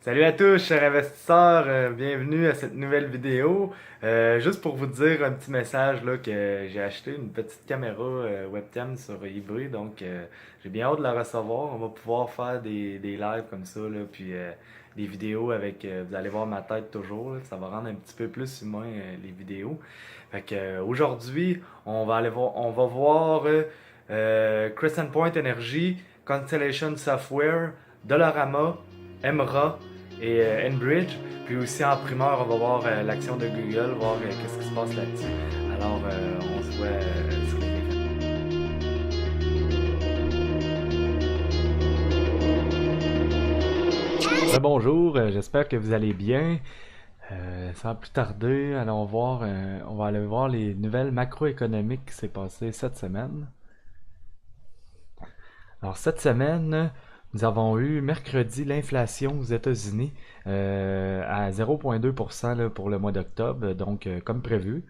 Salut à tous, chers investisseurs, bienvenue à cette nouvelle vidéo. Juste pour vous dire un petit message là, que j'ai acheté une petite caméra webcam sur eBay, donc j'ai bien hâte de la recevoir. On va pouvoir faire des lives comme ça, là, puis des vidéos avec, vous allez voir ma tête toujours, là, ça va rendre un petit peu plus humain les vidéos. Fait que aujourd'hui, on va voir Crescent Point Energy, Constellation Software, Dollarama, Emra et Enbridge. Puis aussi en primeur, on va voir l'action de Google, voir qu'est-ce qui se passe là-dessus. Alors, on se voit sur les écrans. Bonjour, j'espère que vous allez bien. Sans plus tarder, on va aller voir les nouvelles macroéconomiques qui s'est passées cette semaine. Alors cette semaine, nous avons eu mercredi l'inflation aux États-Unis à 0,2% là, pour le mois d'octobre, donc comme prévu.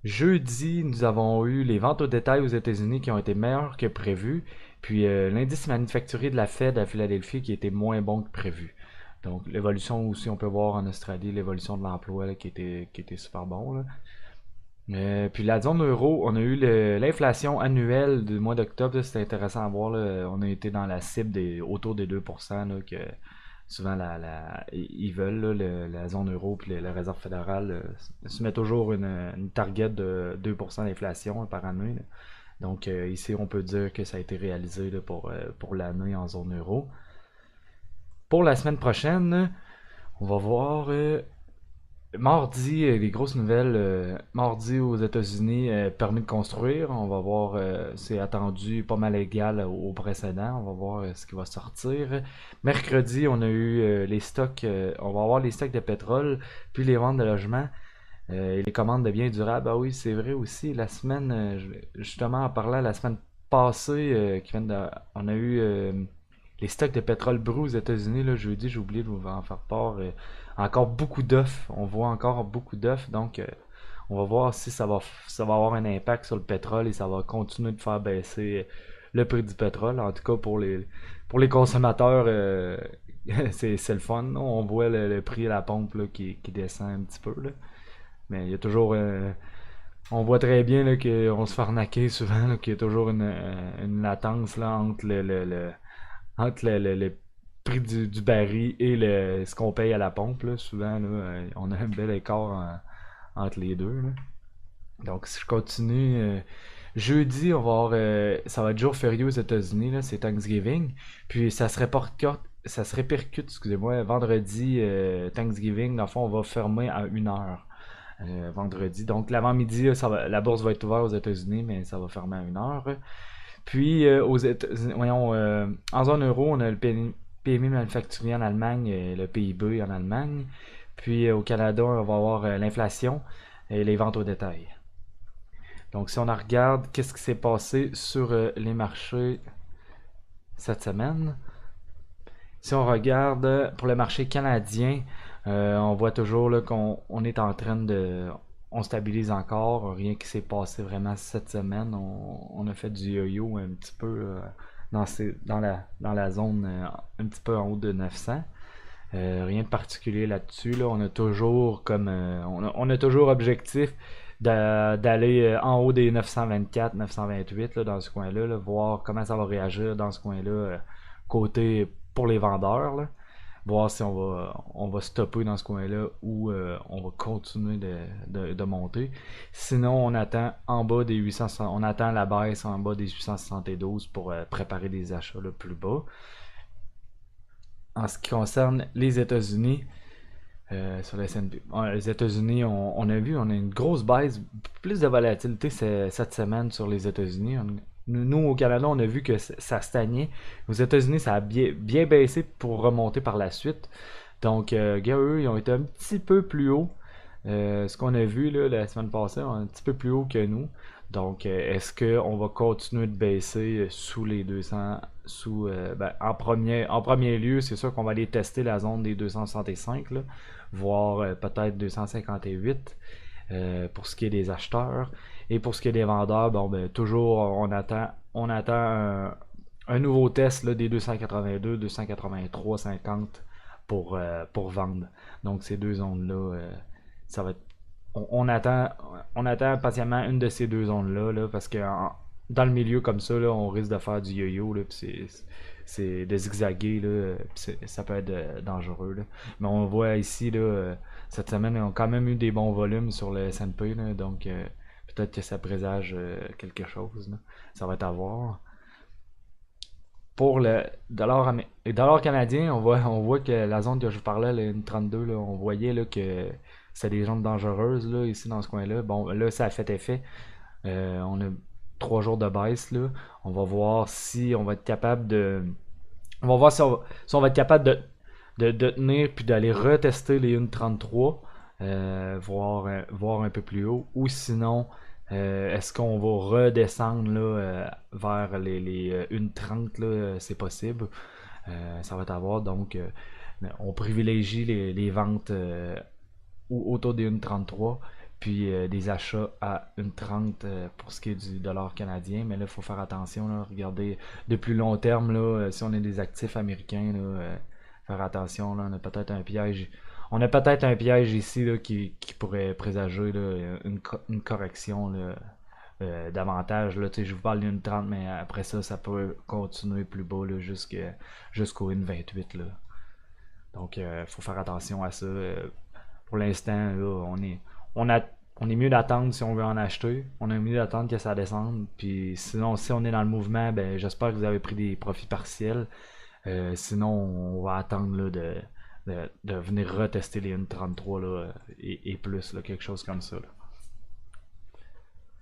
Jeudi, nous avons eu les ventes au détail aux États-Unis qui ont été meilleures que prévu, puis l'indice manufacturier de la Fed à Philadelphie qui était moins bon que prévu. Donc l'évolution aussi, on peut voir en Australie, l'évolution de l'emploi là, qui était super bon. Là. Puis la zone euro, on a eu l'inflation annuelle du mois d'octobre, c'était intéressant à voir. Là. On a été dans la cible autour des 2%, là, que souvent ils veulent, là, la zone euro puis la Réserve fédérale se met toujours une target de 2% d'inflation par année. Là. Donc ici, on peut dire que ça a été réalisé là, pour l'année en zone euro. Pour la semaine prochaine, on va voir mardi, les grosses nouvelles. Mardi aux États-Unis, permis de construire. On va voir, c'est attendu pas mal égal au précédent. On va voir ce qui va sortir. Mercredi, on a eu les stocks. On va avoir les stocks de pétrole, puis les ventes de logements. Et les commandes de biens durables. Ah oui, c'est vrai aussi. La semaine, justement, en parlant la semaine passée, on a eu les stocks de pétrole brut aux États-Unis, là, jeudi, j'ai oublié de vous en faire part. Encore beaucoup d'œufs. On voit encore beaucoup d'œufs. Donc, on va voir si ça va avoir un impact sur le pétrole et ça va continuer de faire baisser le prix du pétrole. En tout cas, pour les consommateurs, c'est le fun. Non? On voit le prix à la pompe là, qui descend un petit peu. Là. Mais il y a toujours. On voit très bien là, qu'on se fait arnaquer souvent, là, qu'il y a toujours une latence là, entre le prix du baril et ce qu'on paye à la pompe. Là. Souvent, là, on a un bel écart entre les deux. Là. Donc, si je continue, jeudi, on va avoir, ça va être jour férié aux États-Unis, là, c'est Thanksgiving. Puis, ça se répercute, excusez-moi, vendredi, Thanksgiving, dans le fond, on va fermer à 1 heure. Vendredi. Donc l'avant-midi, la bourse va être ouverte aux États-Unis, mais ça va fermer à 1 heure. Puis voyons, en zone euro, on a le PMI manufacturier en Allemagne et le PIB en Allemagne. Puis au Canada, on va avoir l'inflation et les ventes au détail. Donc si on regarde qu'est-ce qui s'est passé sur les marchés cette semaine, si on regarde pour le marché canadien, on voit toujours qu'on est en train de. On stabilise encore, rien qui s'est passé vraiment cette semaine. On a fait du yo-yo un petit peu dans la zone un petit peu en haut de 900. Rien de particulier là-dessus. Là. On a toujours on a toujours objectif d'aller en haut des 924, 928 là, dans ce coin-là, là, voir comment ça va réagir dans ce coin-là côté pour les vendeurs. Là. Voir si on va stopper dans ce coin-là ou on va continuer de monter. Sinon, on attend en bas des 800, on attend la baisse en bas des 872 pour préparer des achats là, plus bas. En ce qui concerne les États-Unis, sur la S&P. Les États-Unis, on a vu, on a une grosse baisse, plus de volatilité cette semaine sur les États-Unis. Nous, au Canada, on a vu que ça stagnait. Aux États-Unis, ça a bien baissé pour remonter par la suite. Donc, eux, ils ont été un petit peu plus haut. Ce qu'on a vu là, la semaine passée, un petit peu plus haut que nous. Donc, est-ce qu'on va continuer de baisser sous les 200 en premier lieu, c'est sûr qu'on va aller tester la zone des 265, là, voire peut-être 258 pour ce qui est des acheteurs. Et pour ce qui est des vendeurs, bon, ben, toujours on attend un nouveau test là, des 282, 283, 50 pour vendre. Donc ces deux zones-là, ça va être on attend patiemment une de ces deux zones-là, là, parce que dans le milieu comme ça, là, on risque de faire du yo-yo, là, c'est de zigzaguer, là, ça peut être dangereux. Là. Mais on voit ici, là, cette semaine, on a quand même eu des bons volumes sur le S&P, là, donc peut-être que ça présage quelque chose. Là. Ça va être à voir. Pour le dollar canadien, on voit que la zone que je vous parlais, là, une 32, là, on voyait là, que c'est des zones dangereuses là, ici dans ce coin-là. Bon, là, ça a fait effet. On a 3 jours de baisse. Là. On va voir si on va être capable de. On va voir si on va être capable de tenir puis d'aller retester les 1,33, voir un peu plus haut. Ou sinon, est-ce qu'on va redescendre là, vers les 1,30 là, c'est possible. Ça va être à voir. Donc, on privilégie les ventes autour des 1,33 puis des achats à 1,30 pour ce qui est du dollar canadien. Mais là, il faut faire attention. Là, regardez de plus long terme, là, si on est des actifs américains, là, faire attention. Là, on a peut-être un piège. On a peut-être un piège ici là, qui pourrait présager là, une correction là, davantage. Là, je vous parle d'une 30, mais après ça, ça peut continuer plus bas là, jusqu'au 1,28. Là. Donc, il faut faire attention à ça. Pour l'instant, là, on, a, on est mieux d'attendre si on veut en acheter. On est mieux d'attendre que ça descende. Puis sinon, si on est dans le mouvement, ben, j'espère que vous avez pris des profits partiels. Sinon, on va attendre là, de venir retester les 1,33 là, et plus, là, quelque chose comme ça. Là.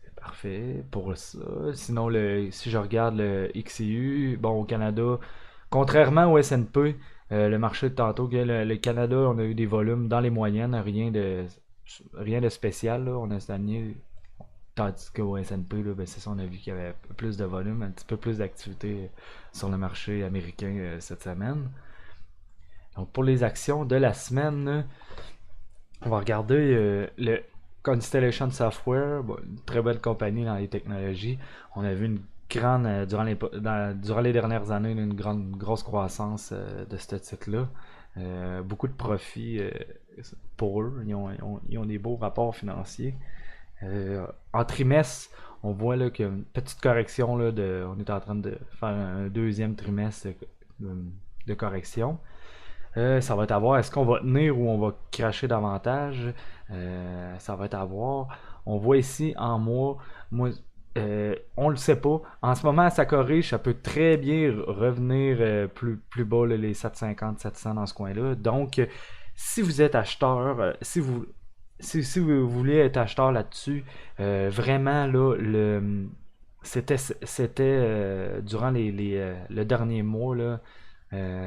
C'est parfait pour ça. Sinon, si je regarde le XCU, bon, au Canada, contrairement au S&P, le marché de tantôt, le Canada, on a eu des volumes dans les moyennes, rien de spécial. Là, on a stagné. Tandis qu'au S&P, là, ben, c'est ça, on a vu qu'il y avait plus de volume, un petit peu plus d'activité sur le marché américain cette semaine. Donc pour les actions de la semaine, on va regarder le Constellation Software, bon, une très belle compagnie dans les technologies. On a vu une grande, durant les dernières années, une grosse croissance de ce titre-là. Beaucoup de profits pour eux. Ils ont des beaux rapports financiers. En trimestre, on voit là qu'il y a une petite correction. Là, on est en train de faire un deuxième trimestre de correction. Ça va être à voir. Est-ce qu'on va tenir ou on va cracher davantage? Ça va être à voir. On voit ici en mois, on le sait pas. En ce moment, ça corrige, ça peut très bien revenir plus bas, là, les 750, 700 dans ce coin-là. Donc, si vous êtes acheteur, si vous voulez être acheteur là-dessus, vraiment, là, c'était durant le dernier mois, là,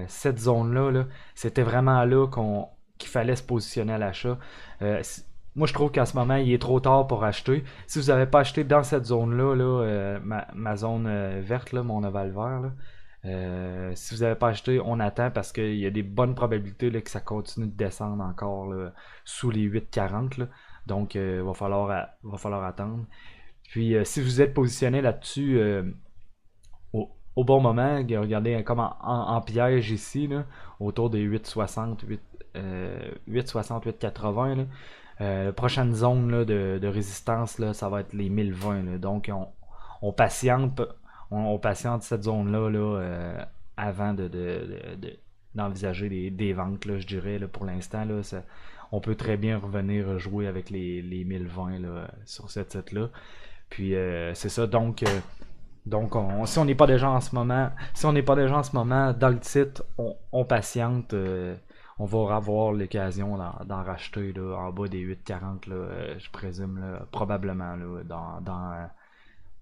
cette zone-là, là, c'était vraiment là qu'il fallait se positionner à l'achat. Moi, je trouve qu'en ce moment, il est trop tard pour acheter. Si vous n'avez pas acheté dans cette zone-là, là, ma zone verte, là, mon ovale vert, là, si vous n'avez pas acheté, on attend parce qu'il y a des bonnes probabilités là, que ça continue de descendre encore là, sous les 8,40. Là. Donc, va falloir attendre. Puis, si vous êtes positionné là-dessus au bon moment, regardez comme en piège ici, là, autour des 8,60, 8,60, 8,80. Là. La prochaine zone là, de résistance, là, ça va être les 1020. Là. Donc, on patiente. On patiente cette zone-là là, avant d'envisager des ventes, là, je dirais. Là, pour l'instant, là, on peut très bien revenir jouer avec les 1020 là, sur ce titre-là. Puis c'est ça, donc si on n'est pas déjà en ce moment, dans le titre, on patiente. On va avoir l'occasion d'en racheter là, en bas des 8,40, là, je présume, là, probablement là,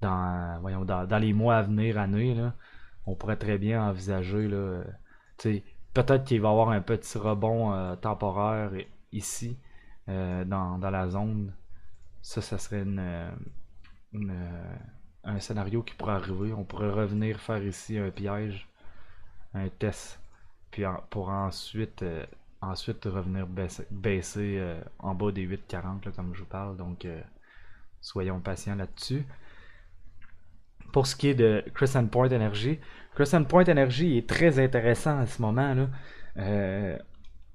dans les mois à venir, années, là, on pourrait très bien envisager là, peut-être qu'il va y avoir un petit rebond temporaire ici dans la zone. Ça serait un scénario qui pourrait arriver. On pourrait revenir faire ici un piège, un test, puis pour ensuite revenir baisser en bas des 8,40 là, comme je vous parle. Donc soyons patients là-dessus. Pour ce qui est de Crescent Point Energy est très intéressant en ce moment. Là.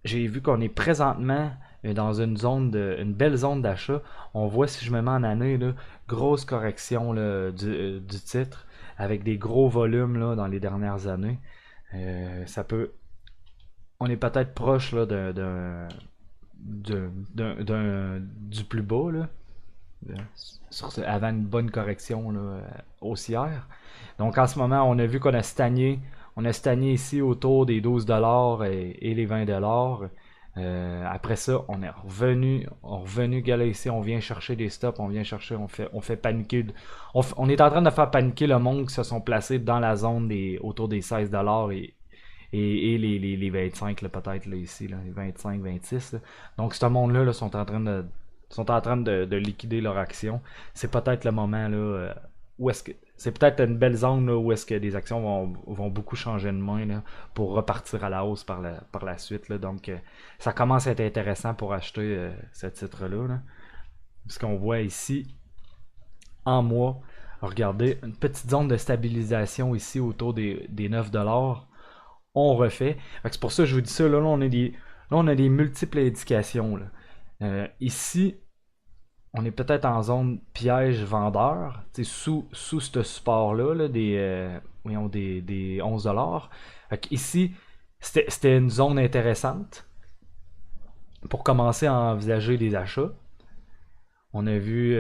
j'ai vu qu'on est présentement dans une belle zone d'achat. On voit, si je me mets en année, là, grosse correction là, du titre, avec des gros volumes là, dans les dernières années. Ça peut, on est peut-être proche là, du plus bas là, avant une bonne correction là, haussière. Donc en ce moment, on a vu qu'on a stagné. On a stagné ici autour des 12$ et les 20$. Après ça, on est revenu galer ici, on vient chercher des stops, on fait paniquer. On est en train de faire paniquer le monde qui se sont placés dans la zone autour des 16$ et les 25 là, peut-être là, ici, là, les 25, 26. Là. Donc ce monde-là là, sont en train de liquider leur action. C'est peut-être le moment là, où est-ce que c'est peut-être une belle zone là, où est-ce que des actions vont beaucoup changer de main là, pour repartir à la hausse par la suite. Là. Donc ça commence à être intéressant pour acheter ce titre-là. Là. Ce qu'on voit ici en mois, regardez, une petite zone de stabilisation ici autour des 9$. On refait. C'est pour ça que je vous dis ça. Là, on a des multiples indications. Là. Ici, on est peut-être en zone piège vendeur, sous ce support-là, là, des 11$. Ici, c'était une zone intéressante pour commencer à envisager des achats. On a vu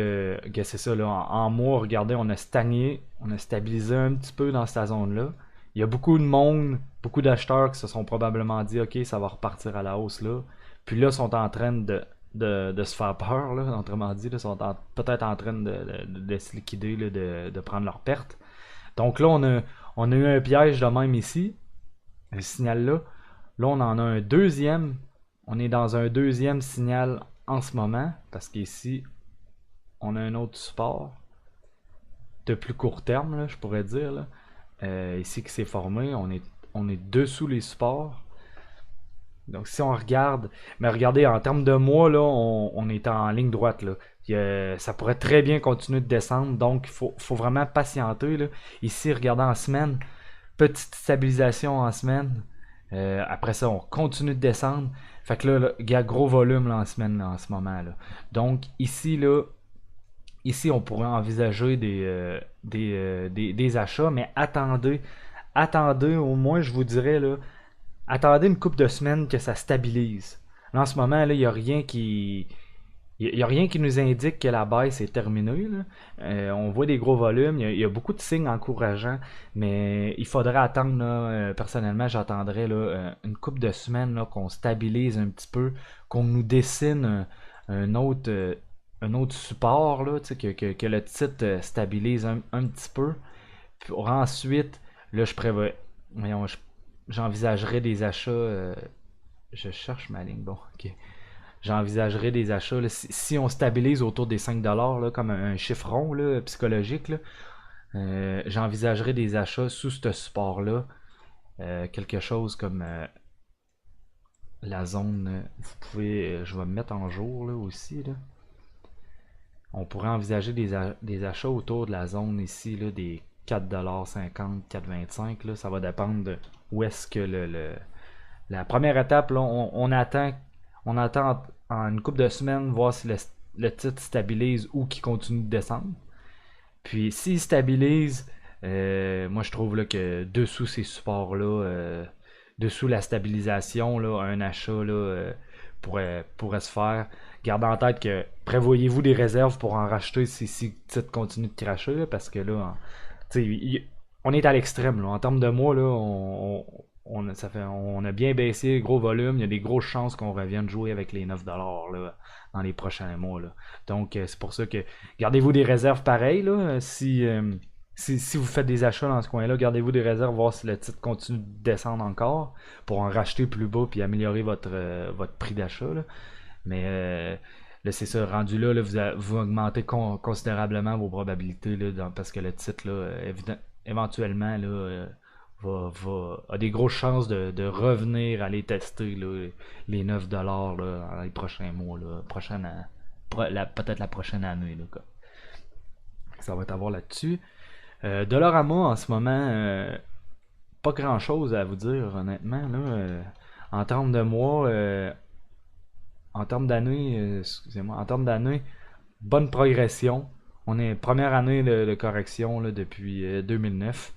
que c'est ça, là, en mois, regardez, on a stagné, on a stabilisé un petit peu dans cette zone-là. Il y a beaucoup de monde, beaucoup d'acheteurs qui se sont probablement dit, OK, ça va repartir à la hausse là. Puis là, sont en train de se faire peur, là, autrement dit, là, sont peut-être en train de se liquider, là, de prendre leur perte. Donc là, on a eu un piège de même ici, un signal là. Là, on en a un deuxième. On est dans un deuxième signal en ce moment, parce qu'ici, on a un autre support de plus court terme, là, je pourrais dire. Là. Ici qui s'est formé, on est dessous les supports. Donc si on regarde, mais regardez, en termes de mois, là, on est en ligne droite. Là. Ça pourrait très bien continuer de descendre, donc il faut vraiment patienter. Là. Ici, regardez en semaine, petite stabilisation en semaine. Après ça, on continue de descendre. Fait que là, il y a gros volume là, en semaine là, en ce moment. Là. Donc ici, on pourrait envisager des achats, mais attendez, au moins, je vous dirais, là, attendez une couple de semaines que ça stabilise. Là, en ce moment, là, il n'y a rien qui. Il n'y a rien qui nous indique que la baisse est terminée. Là. On voit des gros volumes, il y a beaucoup de signes encourageants, mais il faudrait attendre, là, personnellement, j'attendrais là, une couple de semaines là, qu'on stabilise un petit peu, qu'on nous dessine un autre, un autre support, là, que le titre stabilise un petit peu. Pour ensuite, là, j'envisagerais des achats. Je cherche ma ligne. Bon, ok. J'envisagerais des achats. Là, si on stabilise autour des 5$, là, comme un chiffre rond là, psychologique, là, j'envisagerais des achats sous ce support-là. Quelque chose comme la zone. Vous pouvez. Je vais me mettre en jour là, aussi. Là. On pourrait envisager des achats autour de la zone ici, là, des 4,50$, 4,25$. Là, ça va dépendre de où est-ce que la première étape, là, on attend en une couple de semaines voir si le titre stabilise ou qu'il continue de descendre. Puis s'il stabilise, moi je trouve là, que dessous ces supports-là, dessous la stabilisation, là, un achat là, pourrait se faire. Gardez en tête que prévoyez-vous des réserves pour en racheter si le titre continue de cracher, là, parce que là, on est à l'extrême. Là. En termes de mois, là, on a bien baissé, gros volume. Il y a des grosses chances qu'on revienne jouer avec les 9$ là, dans les prochains mois. Là. Donc, c'est pour ça que gardez-vous des réserves pareilles. Là, si vous faites des achats dans ce coin-là, gardez-vous des réserves, voir si le titre continue de descendre encore pour en racheter plus bas puis améliorer votre prix d'achat. Là. Mais là, c'est ça, rendu là, vous augmentez considérablement vos probabilités là, parce que le titre, là, éventuellement, là, a des grosses chances de revenir aller tester là, les 9$ là, dans les prochains mois, là, peut-être la prochaine année. Là, quoi. Ça va être à voir là-dessus. Dollarama, en ce moment, pas grand-chose à vous dire, honnêtement. Là, En termes de mois, en termes d'année, excusez-moi, en termes d'année, bonne progression. On est première année de correction là, depuis 2009.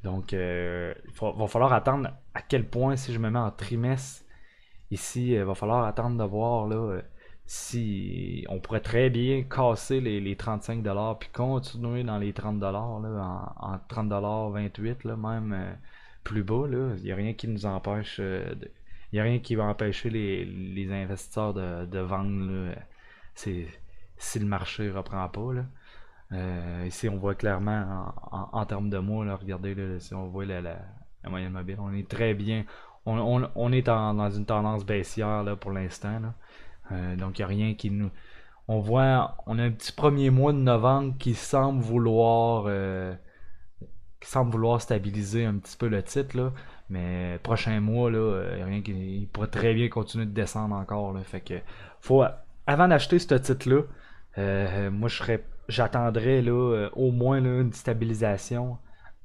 Donc, va falloir attendre à quel point, si je me mets en trimestre, ici, il va falloir attendre de voir là, si on pourrait très bien casser les 35$ puis continuer dans les 30$ là, en 30$, 28$ là, même plus bas. Là. Il n'y a rien qui nous empêche. Il n'y a rien qui va empêcher les investisseurs de vendre là, c'est- si le marché reprend pas. Là. Ici, on voit clairement en termes de mois, là, regardez, là, si on voit la moyenne mobile, on est très bien. On est dans une tendance baissière là, pour l'instant. Là. Donc, il n'y a rien qui nous. On a un petit premier mois de novembre qui semble vouloir stabiliser un petit peu le titre. Là. Mais prochain mois, là, il y a rien qui il pourrait très bien continuer de descendre encore. Là. Fait que, faut, avant d'acheter ce titre-là, moi, j'attendrais là, au moins là, une stabilisation,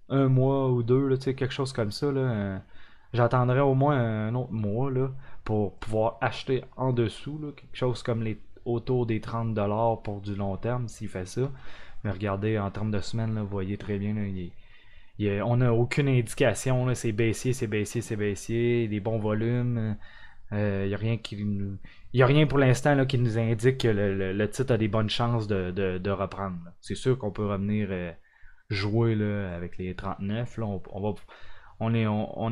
un mois ou deux, là, quelque chose comme ça. Là, j'attendrais au moins un autre mois là, pour pouvoir acheter en dessous, là, quelque chose comme autour des 30$ pour du long terme s'il fait ça. Mais regardez, en termes de semaines, là, vous voyez très bien, là, on n'a aucune indication. Là, c'est baissier, c'est baissier, c'est baissier, des bons volumes. Il n'y a rien y a rien pour l'instant là, qui nous indique que le titre a des bonnes chances de reprendre. C'est sûr qu'on peut revenir jouer là, avec les 39. Là, on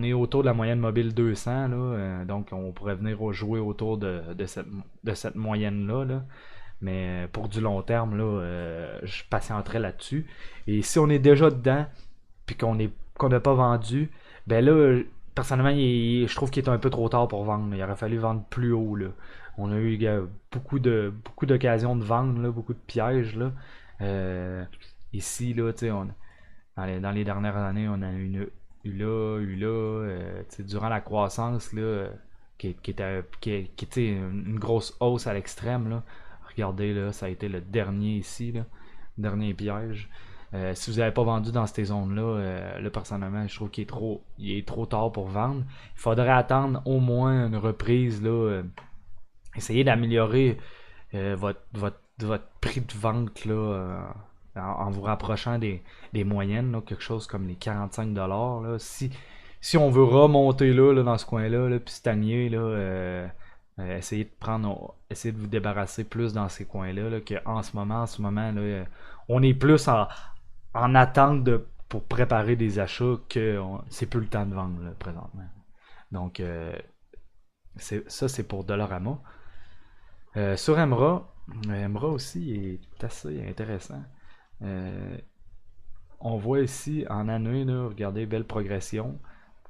est autour de la moyenne mobile 200. Là, donc on pourrait venir jouer autour de cette moyenne-là. Là. Mais pour du long terme, là, je patienterai là-dessus. Et si on est déjà dedans, puis qu'on n'a pas vendu, ben là, personnellement, je trouve qu'il est un peu trop tard pour vendre. Il aurait fallu vendre plus haut. Là. On a eu beaucoup d'occasions de vendre, là, beaucoup de pièges. Là. Ici, là, dans les dernières années, on a eu là, durant la croissance, là, qui était une grosse hausse à l'extrême. Là. Regardez, là, ça a été le dernier ici, là, dernier piège. Si vous n'avez pas vendu dans ces zones-là, là, personnellement, je trouve il est trop tard pour vendre. Il faudrait attendre au moins une reprise, là, essayer d'améliorer votre prix de vente là, en vous rapprochant des moyennes, là, quelque chose comme les 45$. Là. Si on veut remonter là, dans ce coin-là, là, puis stagner, là, essayez de vous débarrasser plus dans ces coins-là, là, qu'en en ce moment, là, on est plus en attente pour préparer des achats que c'est plus le temps de vendre là, présentement. Donc, ça, c'est pour Dollarama. Sur Emra aussi est assez intéressant. Euh, on voit ici en année, là, regardez, belle progression,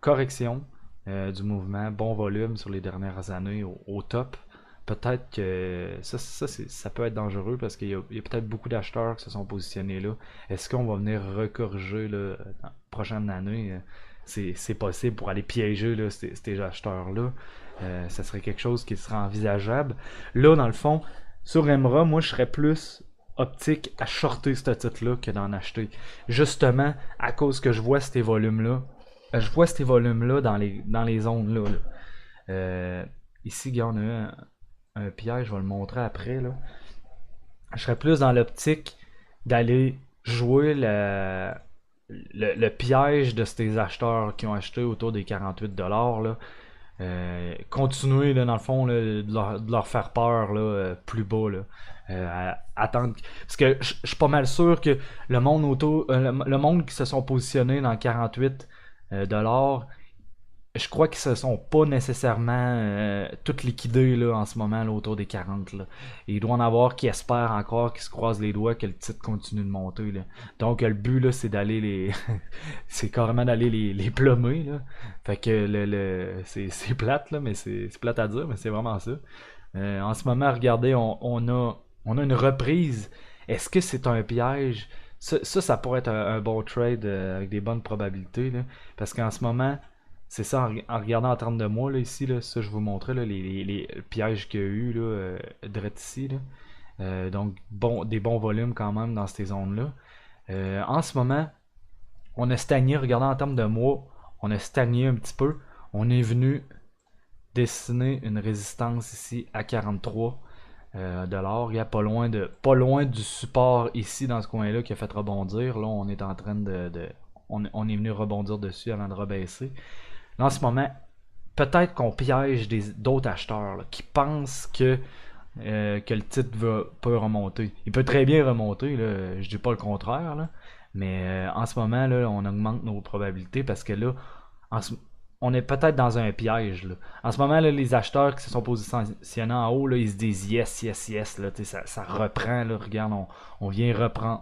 correction du mouvement, bon volume sur les dernières années au top. Peut-être que ça peut être dangereux parce qu'il y a peut-être beaucoup d'acheteurs qui se sont positionnés là. Est-ce qu'on va venir recorriger là, dans la prochaine année? C'est possible pour aller piéger là, ces acheteurs-là. Ça serait quelque chose qui serait envisageable. Là, dans le fond, sur Emra, moi je serais plus optique à shorter ce titre-là que d'en acheter. Justement, à cause que je vois ces volumes-là. Je vois ces volumes-là dans les zones-là. Là. Ici, il y en a un piège, je vais le montrer après. Là. Je serais plus dans l'optique d'aller jouer le piège de ces acheteurs qui ont acheté autour des 48$. Là. Continuer là, dans le fond là, de leur faire peur là, plus bas là. Attendre parce que je suis pas mal sûr que le monde le monde qui se sont positionnés dans 48$, je crois qu'ils se sont pas nécessairement toutes liquidés là, en ce moment là, autour des 40 là. Et il doit en avoir qui espèrent encore, qui se croisent les doigts que le titre continue de monter là. Donc le but là c'est d'aller c'est carrément d'aller les plomber là. Fait que c'est plate là, mais c'est plate à dire, mais c'est vraiment ça. En ce moment, regardez, on a une reprise. Est-ce que c'est un piège? Ça pourrait être un bon trade avec des bonnes probabilités là. Parce qu'en ce moment, c'est ça, en regardant en termes de mois, là, ici, là, ça je vous montrais là, les pièges qu'il y a eu là, direct ici. Là. Donc, des bons volumes quand même dans ces zones-là. En ce moment, on a stagné, regardant en termes de mois, on a stagné un petit peu. On est venu dessiner une résistance ici à 43 dollars. Il y a pas loin du support ici dans ce coin-là qui a fait rebondir. Là, on est en train on est venu rebondir dessus avant de rebaisser. Là, en ce moment, peut-être qu'on piège d'autres acheteurs là, qui pensent que le titre peut remonter. Il peut très bien remonter, là, je dis pas le contraire, là, mais en ce moment, là, on augmente nos probabilités parce que là, on est peut-être dans un piège. Là. En ce moment, là, les acheteurs qui se sont positionnés en haut, là, ils se disent yes, yes, yes. Là, ça reprend. Là, regarde, on vient reprendre.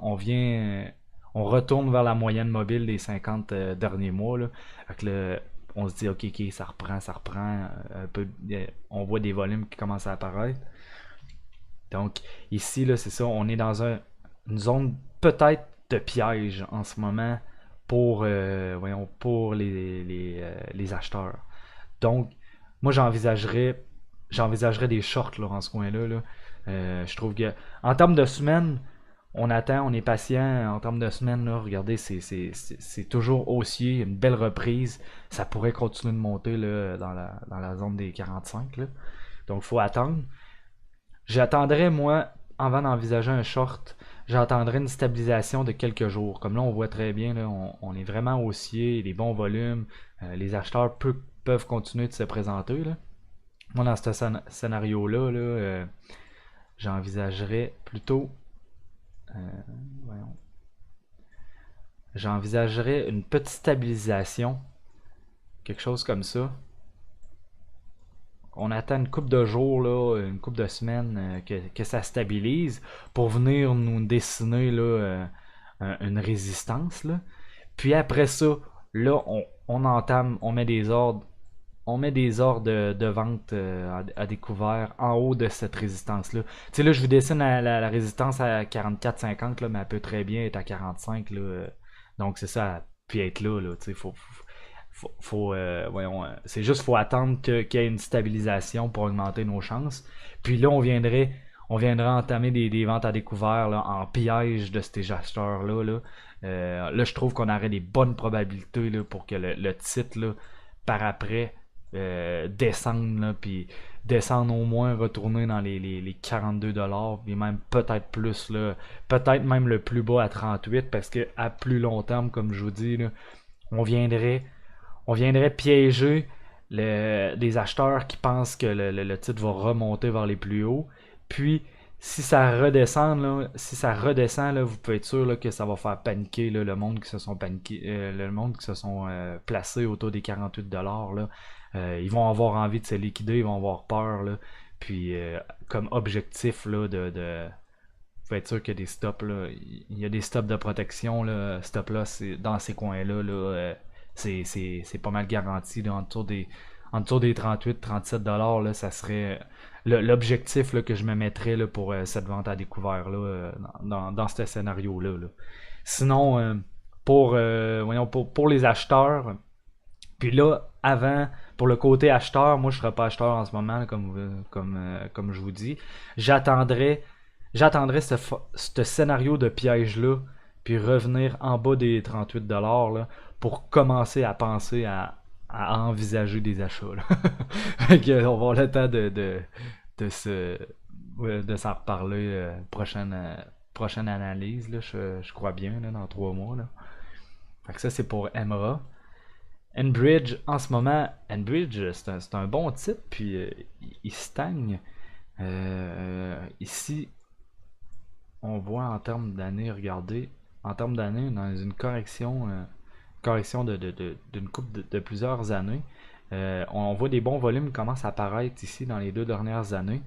On retourne vers la moyenne mobile des 50 derniers mois. Là. Fait que là, on se dit ok, ça reprend. Un peu, on voit des volumes qui commencent à apparaître. Donc, ici, là, c'est ça. On est dans une zone peut-être de piège en ce moment pour les acheteurs. Donc, moi, j'envisagerais des shorts là, en ce coin-là. Là. Je trouve que, en termes de semaines, on attend, on est patient. En termes de semaines, là, regardez, c'est toujours haussier, une belle reprise. Ça pourrait continuer de monter là, dans la zone des 45. Là. Donc, il faut attendre. J'attendrais, moi, avant d'envisager un short, j'attendrais une stabilisation de quelques jours. Comme là, on voit très bien, là, on est vraiment haussier, des bons volumes. Les acheteurs peuvent continuer de se présenter. Là. Moi, dans ce scénario-là, là, j'envisagerais plutôt... euh, voyons. J'envisagerais une petite stabilisation. Quelque chose comme ça. On attend une couple de jours, là, une couple de semaines que ça stabilise pour venir nous dessiner là, une résistance. Là. Puis après ça, là, on entame, on met des ordres de vente à découvert en haut de cette résistance-là. Tu sais, là, je vous dessine la résistance à 44,50, là, mais elle peut très bien être à 45. Là, donc, c'est ça, puis être là. Tu sais, c'est juste faut attendre qu'il y ait une stabilisation pour augmenter nos chances. Puis là, on viendrait entamer des ventes à découvert là, en piège de ces acheteurs-là. Là, je trouve qu'on aurait des bonnes probabilités là, pour que le titre, là, par après, descende, là, puis descendre au moins, retourner dans les 42$, puis même peut-être plus, là, peut-être même le plus bas à 38$, parce que à plus long terme, comme je vous dis, là, on viendrait piéger des acheteurs qui pensent que le titre va remonter vers les plus hauts. Puis, si ça redescend, là, vous pouvez être sûr là, que ça va faire paniquer là, le monde qui se sont placés autour des 48$. Là. Ils vont avoir envie de se liquider, ils vont avoir peur. Là. Puis, comme objectif là, vous pouvez être sûr qu'il y a des stops. Là. Il y a des stops de protection. Là. Stop là, dans ces coins-là. Là, c'est pas mal garanti là, en dessous des 38-37$, là, ça serait l'objectif là, que je me mettrais là, pour cette vente à découvert là, dans ce scénario-là. Là. Sinon, pour les acheteurs, puis là, pour le côté acheteur, moi je ne serais pas acheteur en ce moment, là, comme je vous dis. J'attendrais ce scénario de piège-là, puis revenir en bas des 38$ là, pour commencer à penser à envisager des achats. Là. On va avoir le temps de s'en reparler prochaine analyse, là, je crois bien, là, dans 3 mois. Là. Fait que ça, c'est pour Emra. Enbridge, en ce moment, Enbridge, c'est un bon titre, puis il stagne. Ici, on voit en termes d'années, regardez, en termes d'années, dans une correction d'une couple de plusieurs années, on voit des bons volumes qui commencent à apparaître ici dans les 2 dernières années.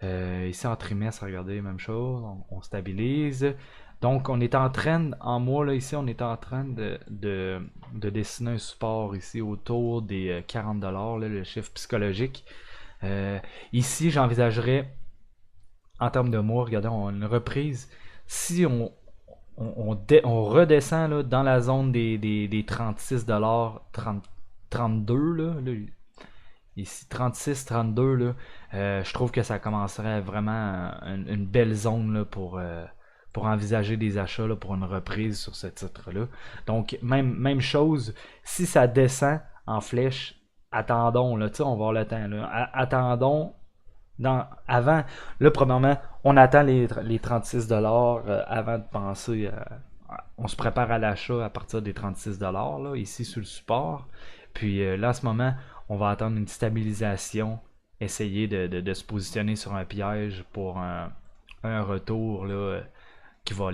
Ici en trimestre, regardez, même chose, on stabilise. Donc on est en train, en mois, là, ici, on est en train de dessiner un support ici autour des 40$, là, le chiffre psychologique. Ici, j'envisagerais, en termes de mois, regardez, on a une reprise. Si on redescend là, dans la zone des 36$, 32$, là, ici 36-32$, là, je trouve que ça commencerait vraiment une belle zone là, pour envisager des achats là, pour une reprise sur ce titre-là. Donc, même chose, si ça descend en flèche attendons, là, tu sais, on va avoir le temps, là. Attendons, avant, là, premièrement, on attend les 36$ avant de penser, on se prépare à l'achat à partir des 36$, là, ici sur le support. Puis là, en ce moment, on va attendre une stabilisation, essayer de se positionner sur un piège pour un retour, là, qui va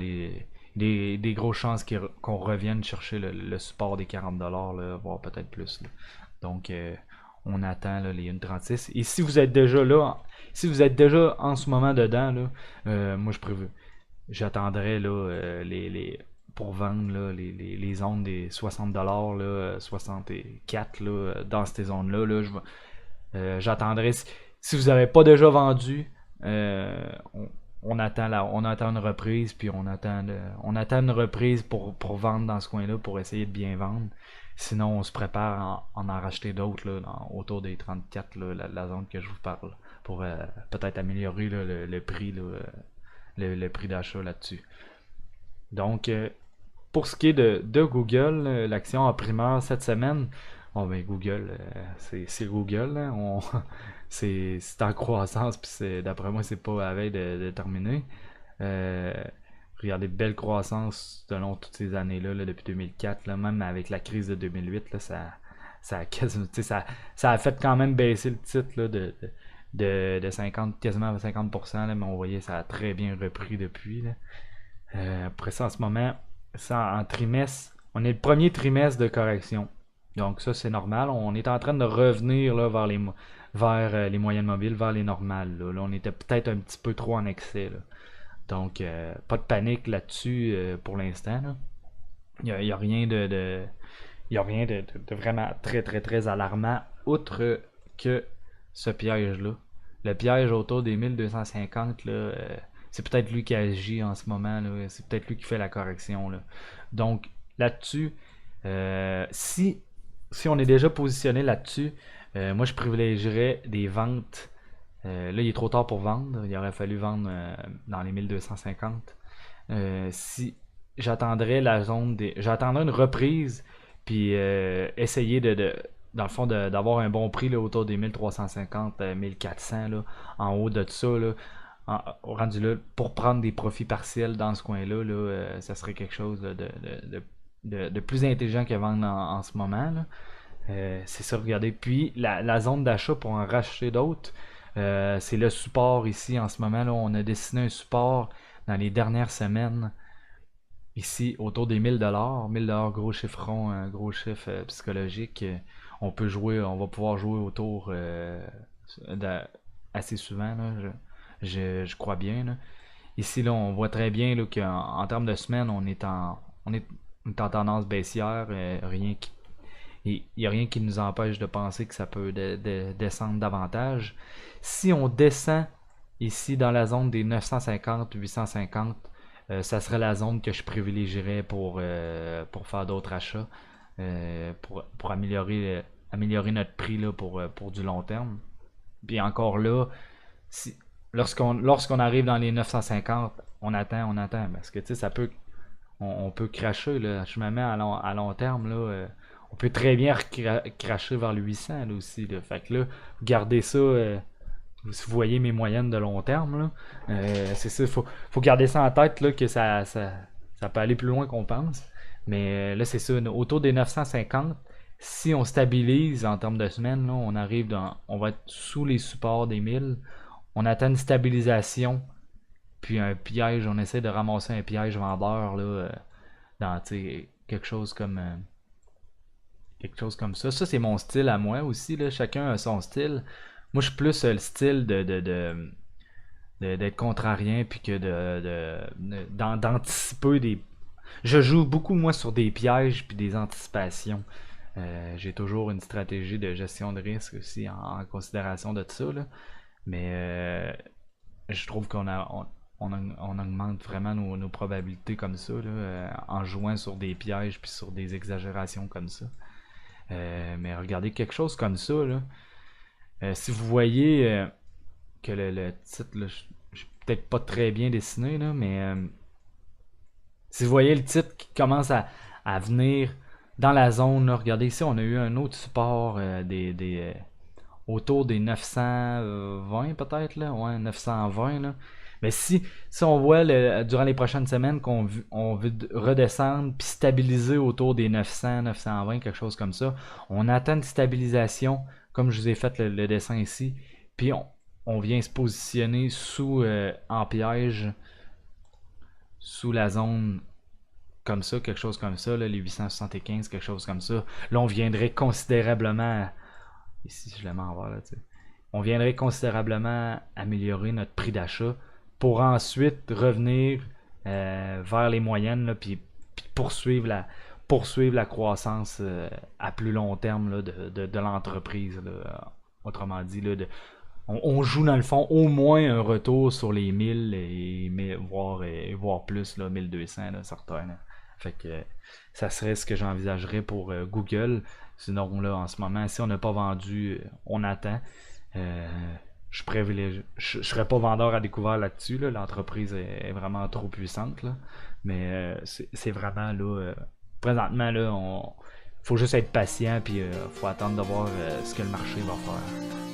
des grosses chances qu'on revienne chercher le support des 40$, là, voire peut-être plus, là. Donc, on attend là, les 1,36. Et si vous êtes déjà là, si vous êtes déjà en ce moment dedans, là, moi j'attendrai là, pour vendre là, les zones des 60$, là, 64$ là, dans ces zones-là. Là, j'attendrai. Si vous n'avez pas déjà vendu, on attend on attend une reprise, puis on attend une reprise pour vendre dans ce coin-là, pour essayer de bien vendre. Sinon, on se prépare en racheter d'autres là, autour des 34, là, la zone que je vous parle, pour peut-être améliorer là, le prix, là, le prix d'achat là-dessus. Donc, pour ce qui est de Google, l'action en primeur cette semaine, oh ben Google, c'est Google, hein, c'est en croissance, puis d'après moi, c'est pas à la veille de terminer. Euh, Regardez, belle croissance selon toutes ces années-là, là, depuis 2004, là, même avec la crise de 2008, là, ça a fait quand même baisser le titre là, de 50, quasiment 50%, là, mais on voyait ça a très bien repris depuis. Là. Après ça, en ce moment, ça en trimestre, on est le premier trimestre de correction. Donc ça, c'est normal. On est en train de revenir là, vers les moyennes mobiles, vers les normales. Là, on était peut-être un petit peu trop en excès. Là. Donc, pas de panique là-dessus pour l'instant. Il n'y a rien il y a rien de vraiment très très très alarmant, outre que ce piège-là. Le piège autour des 1250, là, c'est peut-être lui qui agit en ce moment, là. C'est peut-être lui qui fait la correction. Là. Donc, là-dessus, si on est déjà positionné là-dessus, moi je privilégierais des ventes. Là, il est trop tard pour vendre. Il aurait fallu vendre dans les 1250. Si j'attendrais la zone des. J'attendrais une reprise, puis essayer dans le fond, d'avoir un bon prix là, autour des 1350, 1400, là, en haut de ça, là, rendu là, pour prendre des profits partiels dans ce coin-là, là, ça serait quelque chose de plus intelligent que vendre en ce moment. Là. C'est ça, regardez. Puis la zone d'achat pour en racheter d'autres, c'est le support ici en ce moment. Là, on a dessiné un support dans les dernières semaines ici autour des 1000$. 1000$, gros chiffron, un gros chiffre psychologique. On va pouvoir jouer autour assez souvent, là, je crois bien. Là. Ici, là, on voit très bien là, qu'en termes de semaine, on est en tendance baissière. Il n'y a rien qui nous empêche de penser que ça peut descendre davantage. Si on descend ici dans la zone des 950-850, ça serait la zone que je privilégierais pour faire d'autres achats, pour améliorer notre prix là, pour du long terme. Puis encore là, si, lorsqu'on arrive dans les 950, on attend, parce que tu sais, on peut cracher, là, je me mets à long terme, là, on peut très bien cracher vers le 800 là, aussi, là. Fait que là, gardez ça, si vous voyez mes moyennes de long terme, là, c'est ça, faut garder ça en tête, là, que ça peut aller plus loin qu'on pense. Mais là, c'est ça, autour des 950, si on stabilise en termes de semaines, là, on va être sous les supports des 1000, on attend une stabilisation, puis un piège, on essaie de ramasser un piège vendeur, là, dans, quelque chose comme ça. Ça, c'est mon style à moi aussi, là, chacun a son style. Moi, je suis plus le style d'être contrarien, puis que d'anticiper des. Je joue beaucoup, moi, sur des pièges, puis des anticipations. J'ai toujours une stratégie de gestion de risque aussi en considération de tout ça, là. Mais je trouve on augmente vraiment nos probabilités comme ça, là, en jouant sur des pièges puis sur des exagérations comme ça. Mais regardez quelque chose comme ça, là. Si vous voyez que le titre, là, je suis peut-être pas très bien dessiné, là, mais si vous voyez le titre qui commence à venir dans la zone, là, regardez ici, on a eu un autre support autour des 920 peut-être, là, ouais, 920 là. Mais si on voit durant les prochaines semaines on veut redescendre puis stabiliser autour des 900, 920, quelque chose comme ça, on attend une stabilisation, comme je vous ai fait le dessin ici, puis on vient se positionner en piège sous la zone comme ça, quelque chose comme ça, là, les 875, quelque chose comme ça. Là, on viendrait considérablement, ici je le mets en vert, là, tu sais, on viendrait considérablement améliorer notre prix d'achat pour ensuite revenir vers les moyennes, là, puis poursuivre la croissance à plus long terme là, de l'entreprise. Là. Autrement dit, là, on joue dans le fond au moins un retour sur les 1000 voire plus, là, 1200 là, certains. Là. Fait que ça serait ce que j'envisagerais pour Google. Sinon, là, en ce moment, si on n'a pas vendu, on attend. Euh, je serais pas vendeur à découvert là-dessus. Là. L'entreprise est vraiment trop puissante. Là. Mais c'est vraiment là. Présentement, là, faut juste être patient puis faut attendre de voir ce que le marché va faire.